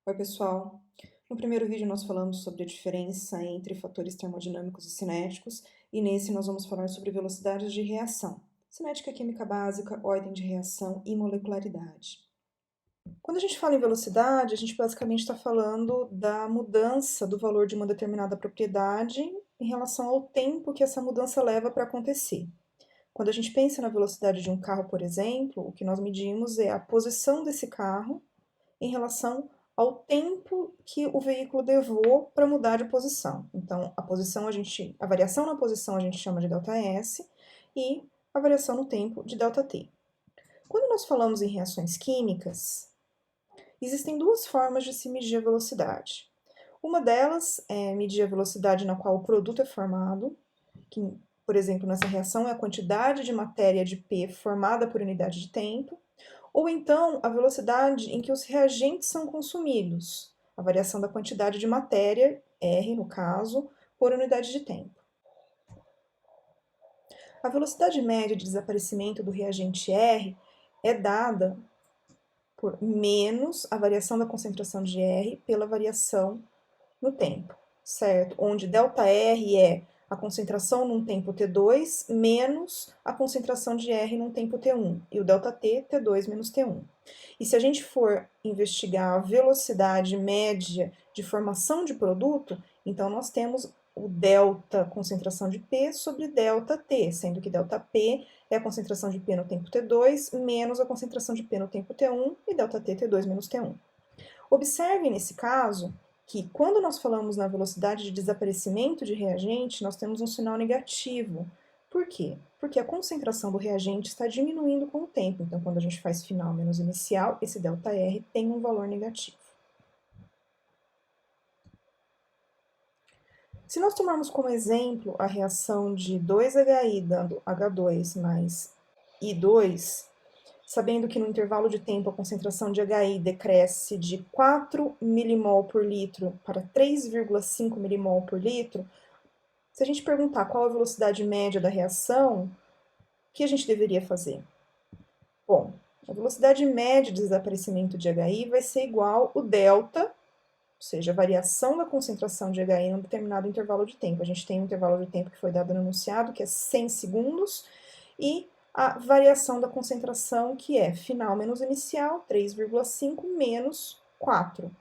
Oi, pessoal! No primeiro vídeo nós falamos sobre a diferença entre fatores termodinâmicos e cinéticos, e nesse nós vamos falar sobre velocidades de reação, cinética química básica, ordem de reação e molecularidade. Quando a gente fala em velocidade, a gente basicamente está falando da mudança do valor de uma determinada propriedade em relação ao tempo que essa mudança leva para acontecer. Quando a gente pensa na velocidade de um carro, por exemplo, o que nós medimos é a posição desse carro em relação ao tempo que o veículo levou para mudar de posição. Então, a variação na posição a gente chama de ΔS e a variação no tempo de ΔT. Quando nós falamos em reações químicas, existem duas formas de se medir a velocidade. Uma delas é medir a velocidade na qual o produto é formado, que, por exemplo, nessa reação é a quantidade de matéria de P formada por unidade de tempo, ou então a velocidade em que os reagentes são consumidos, a variação da quantidade de matéria, R no caso, por unidade de tempo. A velocidade média de desaparecimento do reagente R é dada por menos a variação da concentração de R pela variação no tempo, certo? Onde ΔR é a concentração num tempo T2 menos a concentração de R num tempo T1, e o ΔT, T2 menos T1. E se a gente for investigar a velocidade média de formação de produto, então nós temos o delta concentração de P sobre ΔT, sendo que ΔP é a concentração de P no tempo T2 menos a concentração de P no tempo T1 e ΔT T2 menos T1. Observe nesse caso que quando nós falamos na velocidade de desaparecimento de reagente, nós temos um sinal negativo. Por quê? Porque a concentração do reagente está diminuindo com o tempo. Então, quando a gente faz final menos inicial, esse ΔR tem um valor negativo. Se nós tomarmos como exemplo a reação de 2HI dando H2 mais I2, sabendo que no intervalo de tempo a concentração de HI decresce de 4 milimol por litro para 3,5 milimol por litro, se a gente perguntar qual a velocidade média da reação, o que a gente deveria fazer? Bom, a velocidade média de desaparecimento de HI vai ser igual ao delta, ou seja, a variação da concentração de HI em um determinado intervalo de tempo. A gente tem um intervalo de tempo que foi dado no enunciado, que é 100 segundos, e a variação da concentração, que é final menos inicial, 3,5 menos 4.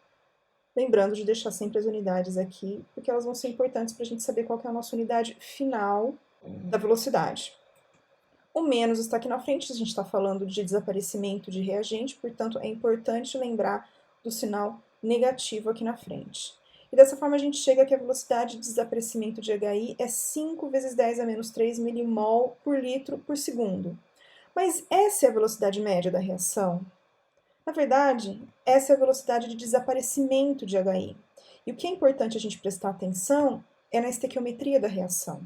Lembrando de deixar sempre as unidades aqui, porque elas vão ser importantes para a gente saber qual que é a nossa unidade final da velocidade. O menos está aqui na frente, a gente está falando de desaparecimento de reagente, portanto, é importante lembrar do sinal negativo aqui na frente. E dessa forma a gente chega que a velocidade de desaparecimento de HI é 5 vezes 10 a menos 3 milimol por litro por segundo. Mas essa é a velocidade média da reação? Na verdade, essa é a velocidade de desaparecimento de HI. E o que é importante a gente prestar atenção é na estequiometria da reação.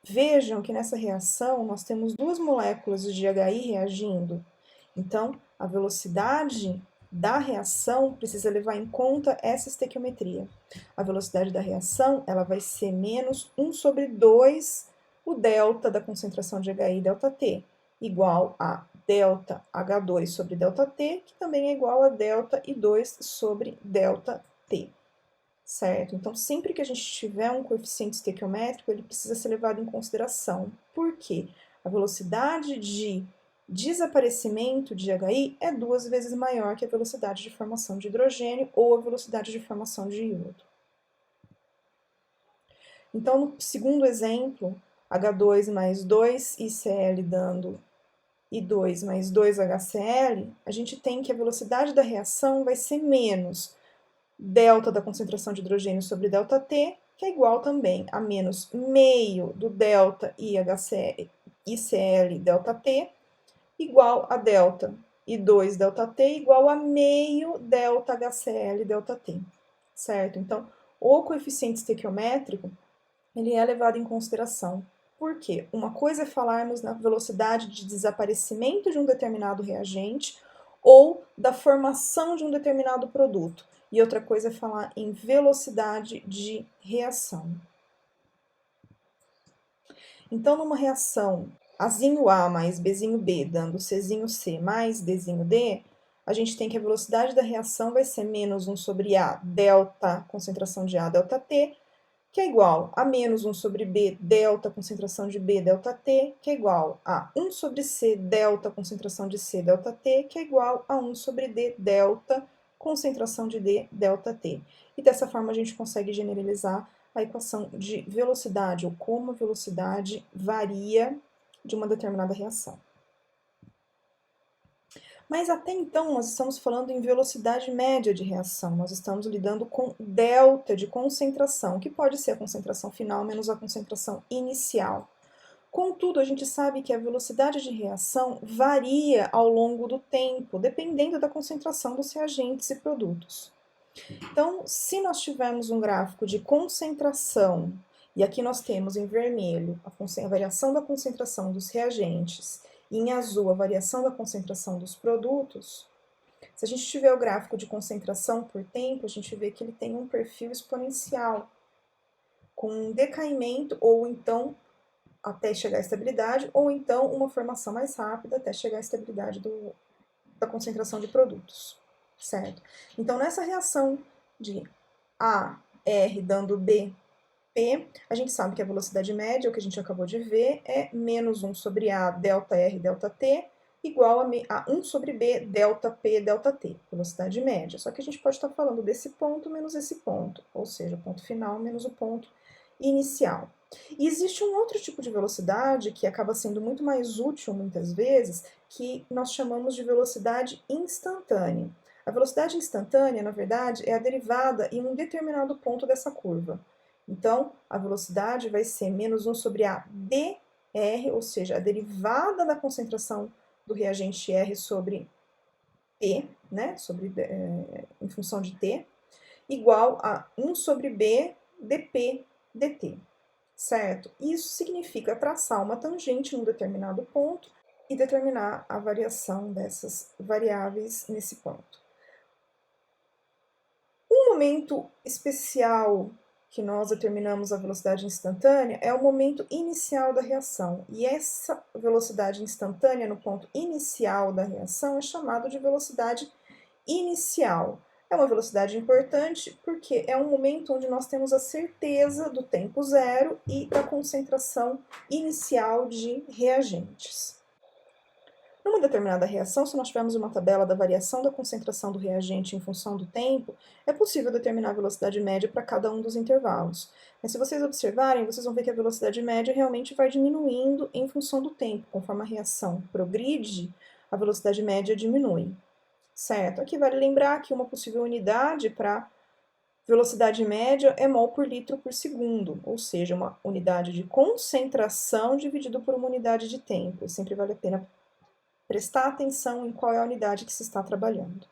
Vejam que nessa reação nós temos duas moléculas de HI reagindo. Então, a velocidade da reação precisa levar em conta essa estequiometria. A velocidade da reação ela vai ser menos 1 sobre 2 o delta da concentração de HI ΔT, igual a delta H2 sobre ΔT, que também é igual a delta I2 sobre ΔT. Certo? Então, sempre que a gente tiver um coeficiente estequiométrico, ele precisa ser levado em consideração. Por quê? A velocidade de desaparecimento de HI é 2 vezes maior que a velocidade de formação de hidrogênio ou a velocidade de formação de iodo. Então, no segundo exemplo, H2 mais 2ICl dando I2 mais 2HCl, a gente tem que a velocidade da reação vai ser menos delta da concentração de hidrogênio sobre ΔT, que é igual também a menos meio do delta ICl ΔT, igual a delta I2 ΔT, igual a meio delta HCl ΔT, certo? Então, o coeficiente estequiométrico, ele é levado em consideração. Por quê? Uma coisa é falarmos na velocidade de desaparecimento de um determinado reagente ou da formação de um determinado produto. E outra coisa é falar em velocidade de reação. Então, numa reação Azinho A mais Bzinho B dando Czinho C mais Dzinho D, a gente tem que a velocidade da reação vai ser menos 1 sobre A, delta, concentração de A, delta T, que é igual a menos 1 sobre B, delta, concentração de B, delta T, que é igual a 1 sobre C, delta, concentração de C, delta T, que é igual a 1 sobre D, delta, concentração de D, delta T. E dessa forma a gente consegue generalizar a equação de velocidade, ou como a velocidade varia de uma determinada reação. Mas até então nós estamos falando em velocidade média de reação, nós estamos lidando com delta de concentração, que pode ser a concentração final menos a concentração inicial. Contudo, a gente sabe que a velocidade de reação varia ao longo do tempo, dependendo da concentração dos reagentes e produtos. Então, se nós tivermos um gráfico de concentração, e aqui nós temos em vermelho a variação da concentração dos reagentes, e em azul a variação da concentração dos produtos, se a gente tiver o gráfico de concentração por tempo, a gente vê que ele tem um perfil exponencial, com um decaimento ou então até chegar à estabilidade, ou então uma formação mais rápida até chegar à estabilidade da concentração de produtos, certo? Então, nessa reação de A, R dando B, P, a gente sabe que a velocidade média, o que a gente acabou de ver, é menos 1 sobre A, delta R, delta T, igual a 1 sobre B, delta P, delta T, velocidade média. Só que a gente pode estar falando desse ponto menos esse ponto, ou seja, o ponto final menos o ponto inicial. E existe um outro tipo de velocidade que acaba sendo muito mais útil muitas vezes, que nós chamamos de velocidade instantânea. A velocidade instantânea, na verdade, é a derivada em um determinado ponto dessa curva. Então, a velocidade vai ser menos 1 sobre a dr, ou seja, a derivada da concentração do reagente R sobre T, né, em função de T, igual a 1 sobre B dp dt, certo? Isso significa traçar uma tangente num determinado ponto e determinar a variação dessas variáveis nesse ponto. Um momento especial que nós determinamos a velocidade instantânea é o momento inicial da reação. E essa velocidade instantânea no ponto inicial da reação é chamado de velocidade inicial. É uma velocidade importante porque é um momento onde nós temos a certeza do tempo zero e da concentração inicial de reagentes. Numa determinada reação, se nós tivermos uma tabela da variação da concentração do reagente em função do tempo, é possível determinar a velocidade média para cada um dos intervalos. Mas se vocês observarem, vocês vão ver que a velocidade média realmente vai diminuindo em função do tempo. Conforme a reação progride, a velocidade média diminui. Certo? Aqui vale lembrar que uma possível unidade para velocidade média é mol por litro por segundo, ou seja, uma unidade de concentração dividido por uma unidade de tempo. Sempre vale a pena prestar atenção em qual é a unidade que se está trabalhando.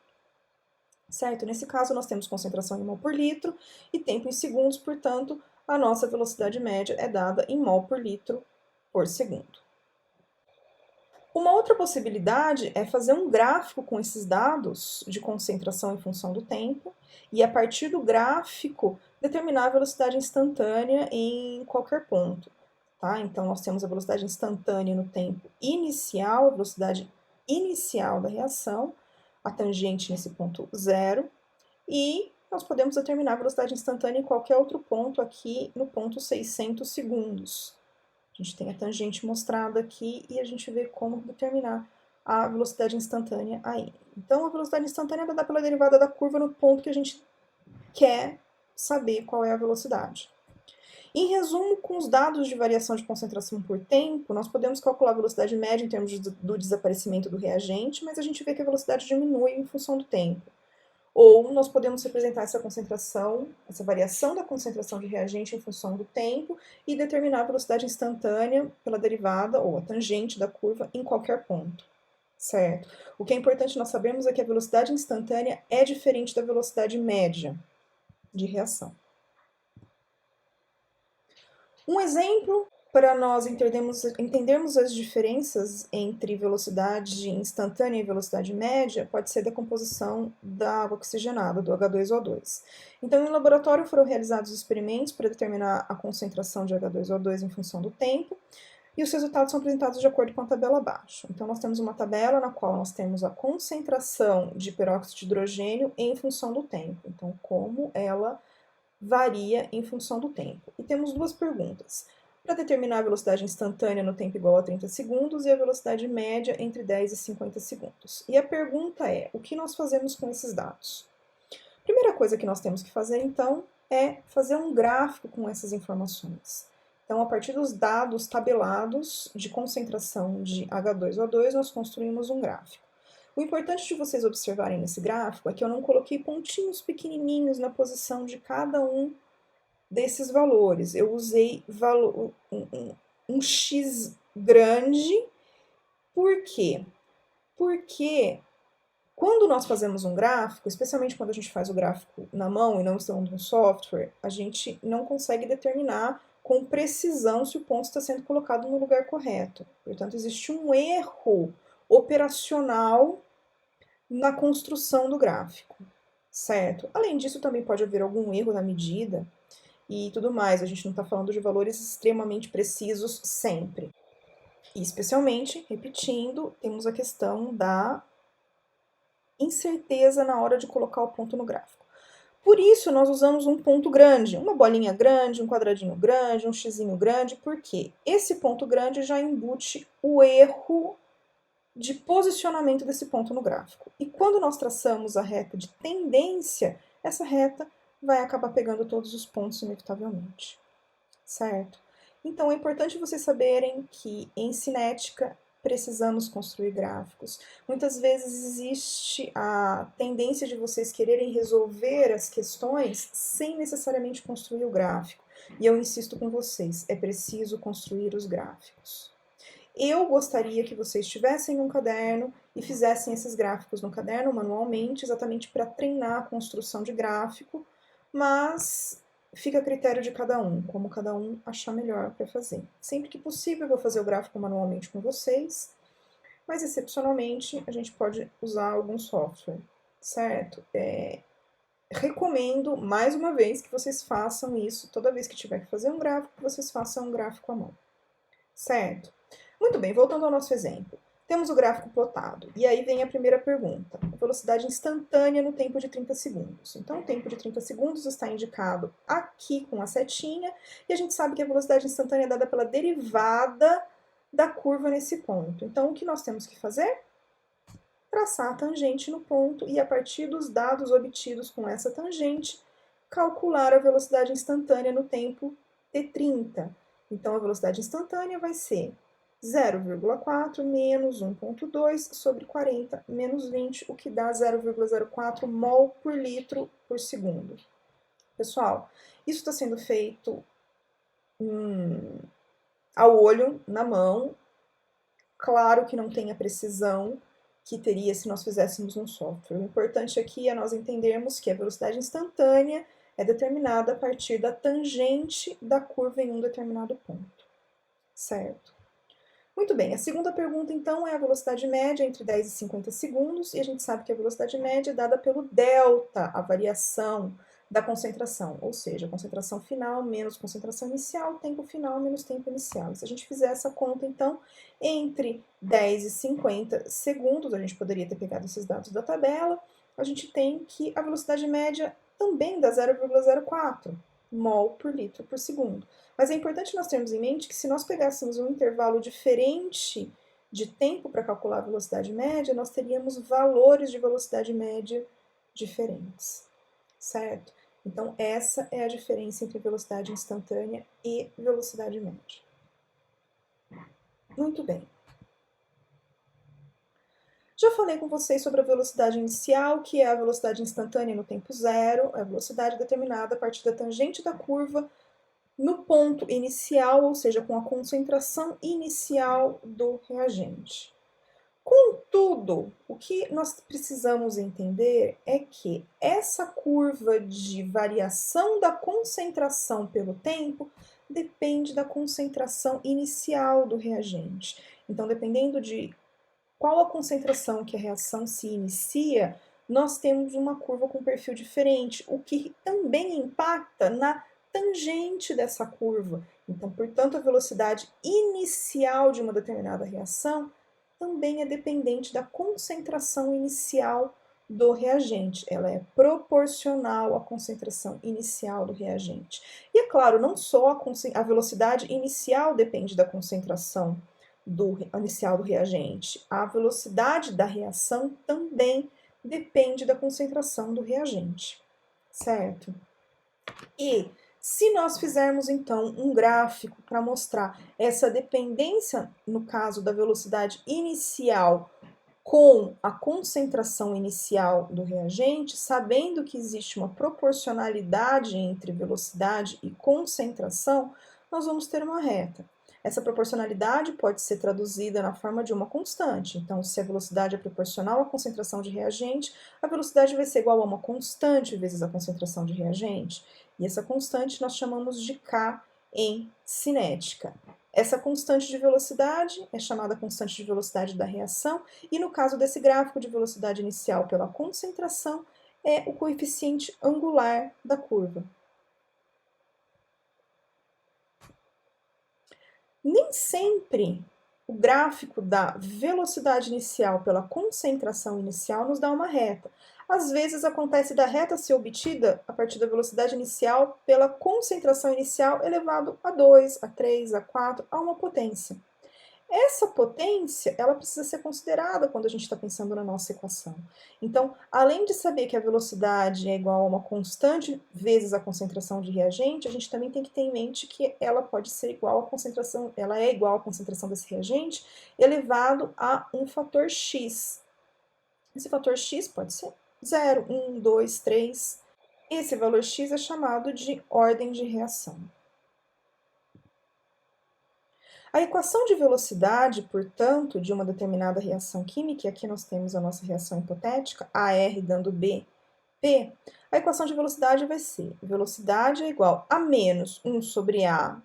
Certo? Nesse caso, nós temos concentração em mol por litro e tempo em segundos, portanto, a nossa velocidade média é dada em mol por litro por segundo. Uma outra possibilidade é fazer um gráfico com esses dados de concentração em função do tempo e, a partir do gráfico, determinar a velocidade instantânea em qualquer ponto. Tá? Então, nós temos a velocidade instantânea no tempo inicial, a velocidade inicial da reação, a tangente nesse ponto zero, e nós podemos determinar a velocidade instantânea em qualquer outro ponto aqui no ponto 600 segundos. A gente tem a tangente mostrada aqui e a gente vê como determinar a velocidade instantânea aí. Então, a velocidade instantânea vai dar pela derivada da curva no ponto que a gente quer saber qual é a velocidade. Em resumo, com os dados de variação de concentração por tempo, nós podemos calcular a velocidade média em termos do desaparecimento do reagente, mas a gente vê que a velocidade diminui em função do tempo. Ou nós podemos representar essa concentração, essa variação da concentração de reagente em função do tempo e determinar a velocidade instantânea pela derivada ou a tangente da curva em qualquer ponto, certo? O que é importante nós sabermos é que a velocidade instantânea é diferente da velocidade média de reação. Um exemplo para nós entendermos as diferenças entre velocidade instantânea e velocidade média pode ser a decomposição da água oxigenada, do H2O2. Então, em laboratório foram realizados experimentos para determinar a concentração de H2O2 em função do tempo. E os resultados são apresentados de acordo com a tabela abaixo. Então, nós temos uma tabela na qual nós temos a concentração de peróxido de hidrogênio em função do tempo. Então, como ela varia em função do tempo. E temos duas perguntas. Para determinar a velocidade instantânea no tempo igual a 30 segundos e a velocidade média entre 10 e 50 segundos. E a pergunta é, o que nós fazemos com esses dados? A primeira coisa que nós temos que fazer, então, é fazer um gráfico com essas informações. Então, a partir dos dados tabelados de concentração de H2O2, nós construímos um gráfico. O importante de vocês observarem nesse gráfico é que eu não coloquei pontinhos pequenininhos na posição de cada um desses valores. Eu usei um X grande. Por quê? Porque quando nós fazemos um gráfico, especialmente quando a gente faz o gráfico na mão e não usando um software, a gente não consegue determinar com precisão se o ponto está sendo colocado no lugar correto. Portanto, existe um erro operacional na construção do gráfico, certo? Além disso, também pode haver algum erro na medida e tudo mais. A gente não está falando de valores extremamente precisos sempre. E, especialmente, repetindo, temos a questão da incerteza na hora de colocar o ponto no gráfico. Por isso, nós usamos um ponto grande, uma bolinha grande, um quadradinho grande, um xizinho grande, porque esse ponto grande já embute o erro de posicionamento desse ponto no gráfico. E quando nós traçamos a reta de tendência, essa reta vai acabar pegando todos os pontos inevitavelmente, certo? Então, é importante vocês saberem que em cinética precisamos construir gráficos. Muitas vezes existe a tendência de vocês quererem resolver as questões sem necessariamente construir o gráfico. E eu insisto com vocês, é preciso construir os gráficos. Eu gostaria que vocês tivessem um caderno e fizessem esses gráficos no caderno manualmente, exatamente para treinar a construção de gráfico, mas fica a critério de cada um, como cada um achar melhor para fazer. Sempre que possível, eu vou fazer o gráfico manualmente com vocês, mas excepcionalmente a gente pode usar algum software, certo? Recomendo, mais uma vez, que vocês façam isso toda vez que tiver que fazer um gráfico, que vocês façam um gráfico à mão, certo? Muito bem, voltando ao nosso exemplo. Temos o gráfico plotado, e aí vem a primeira pergunta. A velocidade instantânea no tempo de 30 segundos. Então, o tempo de 30 segundos está indicado aqui com a setinha, e a gente sabe que a velocidade instantânea é dada pela derivada da curva nesse ponto. Então, o que nós temos que fazer? Traçar a tangente no ponto, e a partir dos dados obtidos com essa tangente, calcular a velocidade instantânea no tempo de 30. Então, a velocidade instantânea vai ser 0,4 menos 1,2 sobre 40 menos 20, o que dá 0,04 mol por litro por segundo. Pessoal, isso está sendo feito ao olho, na mão. Claro que não tem a precisão que teria se nós fizéssemos um software. O importante aqui é nós entendermos que a velocidade instantânea é determinada a partir da tangente da curva em um determinado ponto, certo? Muito bem, a segunda pergunta, então, é a velocidade média entre 10 e 50 segundos, e a gente sabe que a velocidade média é dada pelo delta, a variação da concentração, ou seja, a concentração final menos concentração inicial, tempo final menos tempo inicial. E se a gente fizer essa conta, então, entre 10 e 50 segundos, a gente poderia ter pegado esses dados da tabela, a gente tem que a velocidade média também dá 0,04 mol por litro por segundo. Mas é importante nós termos em mente que se nós pegássemos um intervalo diferente de tempo para calcular a velocidade média, nós teríamos valores de velocidade média diferentes, certo? Então, essa é a diferença entre velocidade instantânea e velocidade média. Muito bem. Já falei com vocês sobre a velocidade inicial, que é a velocidade instantânea no tempo zero, a velocidade determinada a partir da tangente da curva no ponto inicial, ou seja, com a concentração inicial do reagente. Contudo, o que nós precisamos entender é que essa curva de variação da concentração pelo tempo depende da concentração inicial do reagente. Então, dependendo de qual a concentração que a reação se inicia, nós temos uma curva com perfil diferente, o que também impacta na tangente dessa curva, Então, portanto, a velocidade inicial de uma determinada reação também é dependente da concentração inicial do reagente. Ela é proporcional à concentração inicial do reagente. E é claro, não só a velocidade inicial depende da concentração inicial do reagente, a velocidade da reação também depende da concentração do reagente, certo? E se nós fizermos então um gráfico para mostrar essa dependência, no caso da velocidade inicial com a concentração inicial do reagente, sabendo que existe uma proporcionalidade entre velocidade e concentração, nós vamos ter uma reta. Essa proporcionalidade pode ser traduzida na forma de uma constante. Então, se a velocidade é proporcional à concentração de reagente, a velocidade vai ser igual a uma constante vezes a concentração de reagente. E essa constante nós chamamos de K em cinética. Essa constante de velocidade é chamada constante de velocidade da reação, e no caso desse gráfico de velocidade inicial pela concentração, é o coeficiente angular da curva. Nem sempre o gráfico da velocidade inicial pela concentração inicial nos dá uma reta. Às vezes acontece da reta ser obtida a partir da velocidade inicial pela concentração inicial elevado a 2, a 3, a 4, a uma potência. Essa potência, ela precisa ser considerada quando a gente está pensando na nossa equação. Então, além de saber que a velocidade é igual a uma constante vezes a concentração de reagente, a gente também tem que ter em mente que ela pode ser igual à concentração, ela é igual à concentração desse reagente elevado a um fator x. Esse fator x pode ser 0, 1, 2, 3. Esse valor x é chamado de ordem de reação. A equação de velocidade, portanto, de uma determinada reação química, e aqui nós temos a nossa reação hipotética, AR dando B, P, a equação de velocidade vai ser velocidade é igual a menos 1 sobre A,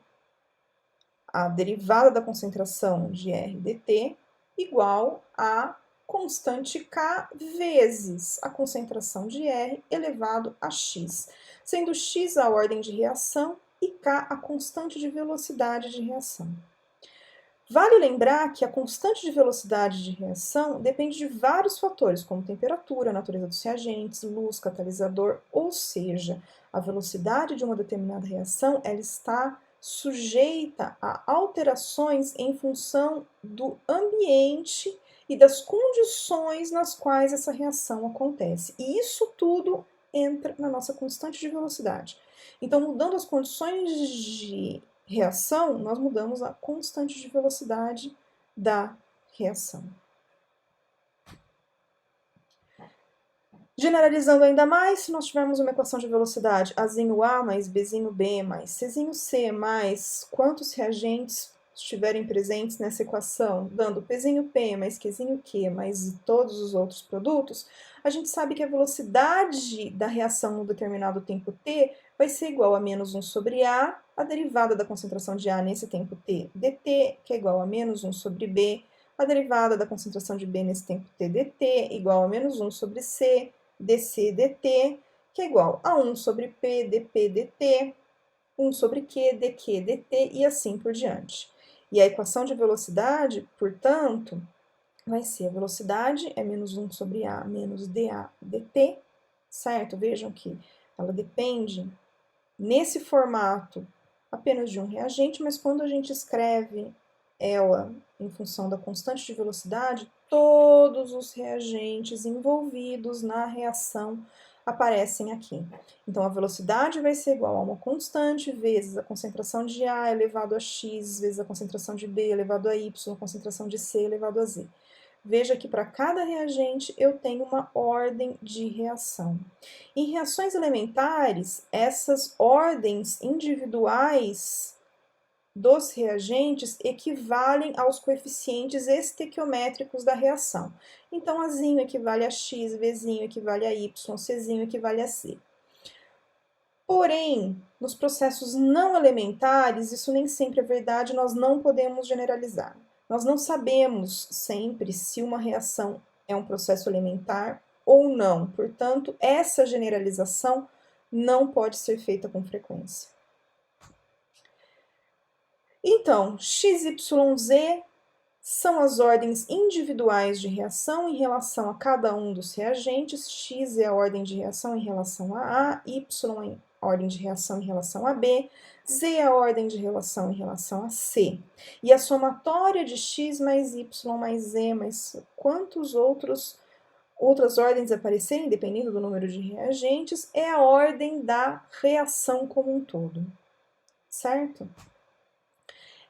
a derivada da concentração de R dt, igual a constante K vezes a concentração de R elevado a x, sendo x a ordem de reação e K a constante de velocidade de reação. Vale lembrar que a constante de velocidade de reação depende de vários fatores, como temperatura, natureza dos reagentes, luz, catalisador, ou seja, a velocidade de uma determinada reação ela está sujeita a alterações em função do ambiente e das condições nas quais essa reação acontece. E isso tudo entra na nossa constante de velocidade. Então, mudando as condições de reação, nós mudamos a constante de velocidade da reação. Generalizando ainda mais, se nós tivermos uma equação de velocidade Azinho A mais Bzinho B mais Czinho C mais quantos reagentes estiverem presentes nessa equação, dando Pzinho P mais Qzinho Q mais todos os outros produtos, a gente sabe que a velocidade da reação no determinado tempo t vai ser igual a menos 1 sobre A, a derivada da concentração de A nesse tempo t, dt, que é igual a menos 1 sobre B, a derivada da concentração de B nesse tempo t, dt, igual a menos 1 sobre C, dc dt, que é igual a 1 sobre P, dp dt, 1 sobre Q, dq dt, e assim por diante. E a equação de velocidade, portanto, vai ser a velocidade é menos 1 sobre A menos dA dt, certo? Vejam que ela depende, nesse formato, apenas de um reagente, mas quando a gente escreve ela em função da constante de velocidade, todos os reagentes envolvidos na reação aparecem aqui. Então, a velocidade vai ser igual a uma constante vezes a concentração de A elevado a x, vezes a concentração de B elevado a y, a concentração de C elevado a z. Veja que para cada reagente eu tenho uma ordem de reação. Em reações elementares, essas ordens individuais dos reagentes equivalem aos coeficientes estequiométricos da reação. Então, Azinho equivale a x, Vzinho equivale a y, Czinho equivale a c. Porém, nos processos não elementares, isso nem sempre é verdade, nós não podemos generalizar. Nós não sabemos sempre se uma reação é um processo elementar ou não. Portanto, essa generalização não pode ser feita com frequência. Então, x, y, z são as ordens individuais de reação em relação a cada um dos reagentes. X é a ordem de reação em relação a A, Y é a ordem de reação em relação a B, Z é a ordem de relação em relação a C. E a somatória de X mais Y mais Z mais quantos outras ordens aparecerem, dependendo do número de reagentes, é a ordem da reação como um todo, certo?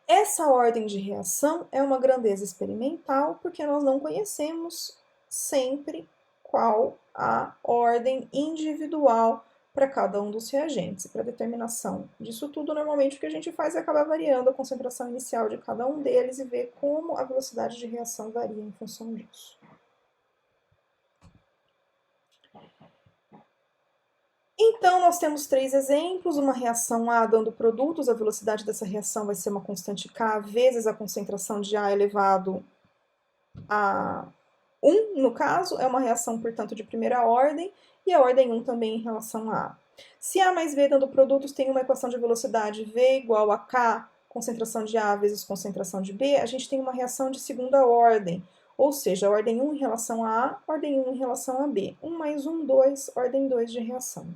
Essa ordem de reação é uma grandeza experimental porque nós não conhecemos sempre qual a ordem individual para cada um dos reagentes. Para determinação disso tudo, normalmente o que a gente faz é acabar variando a concentração inicial de cada um deles e ver como a velocidade de reação varia em função disso. Então, nós temos 3 exemplos, uma reação A dando produtos, a velocidade dessa reação vai ser uma constante K vezes a concentração de A elevado a 1, no caso, é uma reação, portanto, de primeira ordem, e a ordem 1 também em relação a A. Se A mais B dando produtos tem uma equação de velocidade V igual a K, concentração de A vezes concentração de B, a gente tem uma reação de segunda ordem, ou seja, a ordem 1 em relação a A, ordem 1 em relação a B. 1 mais 1, 2, ordem 2 de reação.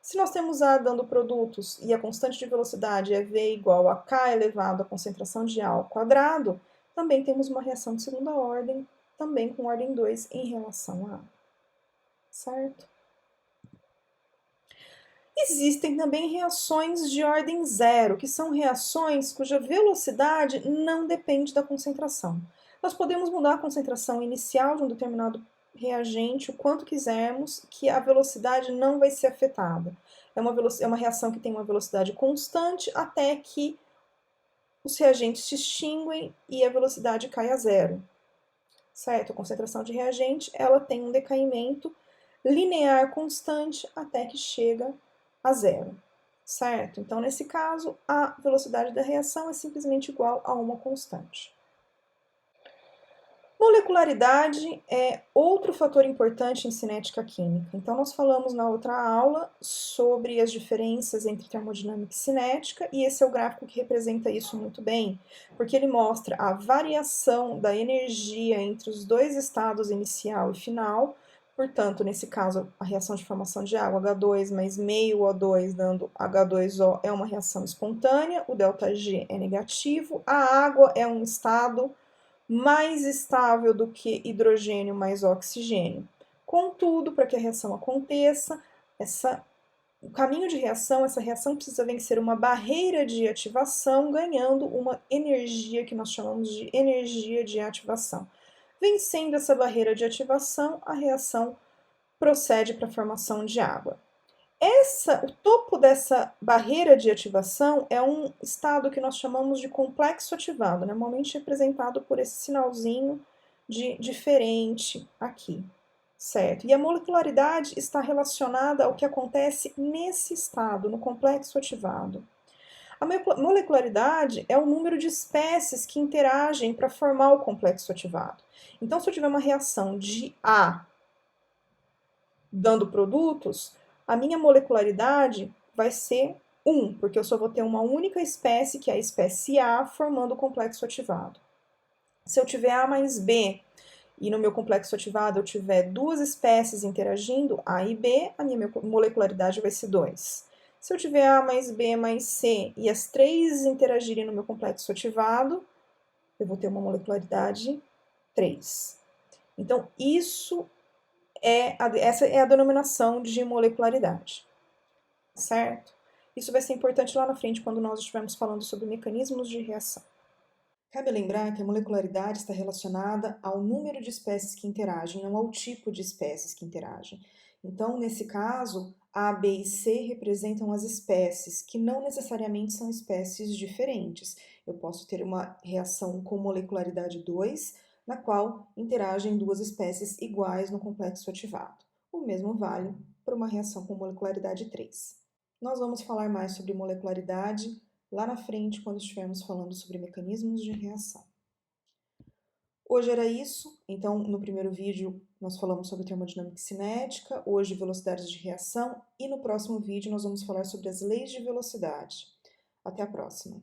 Se nós temos A dando produtos e a constante de velocidade é V igual a K elevado à concentração de A ao quadrado, também temos uma reação de segunda ordem, também com ordem 2 em relação a A. Certo? Existem também reações de ordem zero, que são reações cuja velocidade não depende da concentração. Nós podemos mudar a concentração inicial de um determinado reagente o quanto quisermos, que a velocidade não vai ser afetada. É uma reação que tem uma velocidade constante até que os reagentes se extinguem e a velocidade cai a zero. Certo? A concentração de reagente ela tem um decaimento linear constante até que chega a zero. Certo? Então, nesse caso, a velocidade da reação é simplesmente igual a uma constante. Molecularidade é outro fator importante em cinética química. Então, nós falamos na outra aula sobre as diferenças entre termodinâmica e cinética, e esse é o gráfico que representa isso muito bem, porque ele mostra a variação da energia entre os dois estados inicial e final. Portanto, nesse caso, a reação de formação de água, H2 mais meio O2 dando H2O, é uma reação espontânea, o ΔG é negativo, a água é um estado mais estável do que hidrogênio mais oxigênio. Contudo, para que a reação aconteça, o caminho de reação, essa reação precisa vencer uma barreira de ativação, ganhando uma energia que nós chamamos de energia de ativação. Vencendo essa barreira de ativação, a reação procede para a formação de água. O topo dessa barreira de ativação é um estado que nós chamamos de complexo ativado, normalmente representado por esse sinalzinho de diferente aqui, certo? E a molecularidade está relacionada ao que acontece nesse estado, no complexo ativado. A molecularidade é o número de espécies que interagem para formar o complexo ativado. Então, se eu tiver uma reação de A dando produtos, a minha molecularidade vai ser 1, porque eu só vou ter uma única espécie, que é a espécie A, formando o complexo ativado. Se eu tiver A mais B e no meu complexo ativado eu tiver duas espécies interagindo, A e B, a minha molecularidade vai ser 2. Se eu tiver A mais B mais C e as três interagirem no meu complexo ativado, eu vou ter uma molecularidade 3. Então, essa é a denominação de molecularidade, certo? Isso vai ser importante lá na frente quando nós estivermos falando sobre mecanismos de reação. Cabe lembrar que a molecularidade está relacionada ao número de espécies que interagem, não ao tipo de espécies que interagem. Então, nesse caso, A, B e C representam as espécies, que não necessariamente são espécies diferentes. Eu posso ter uma reação com molecularidade 2, na qual interagem duas espécies iguais no complexo ativado. O mesmo vale para uma reação com molecularidade 3. Nós vamos falar mais sobre molecularidade lá na frente, quando estivermos falando sobre mecanismos de reação. Hoje era isso, então no primeiro vídeo nós falamos sobre termodinâmica cinética, hoje velocidades de reação, e no próximo vídeo nós vamos falar sobre as leis de velocidade. Até a próxima!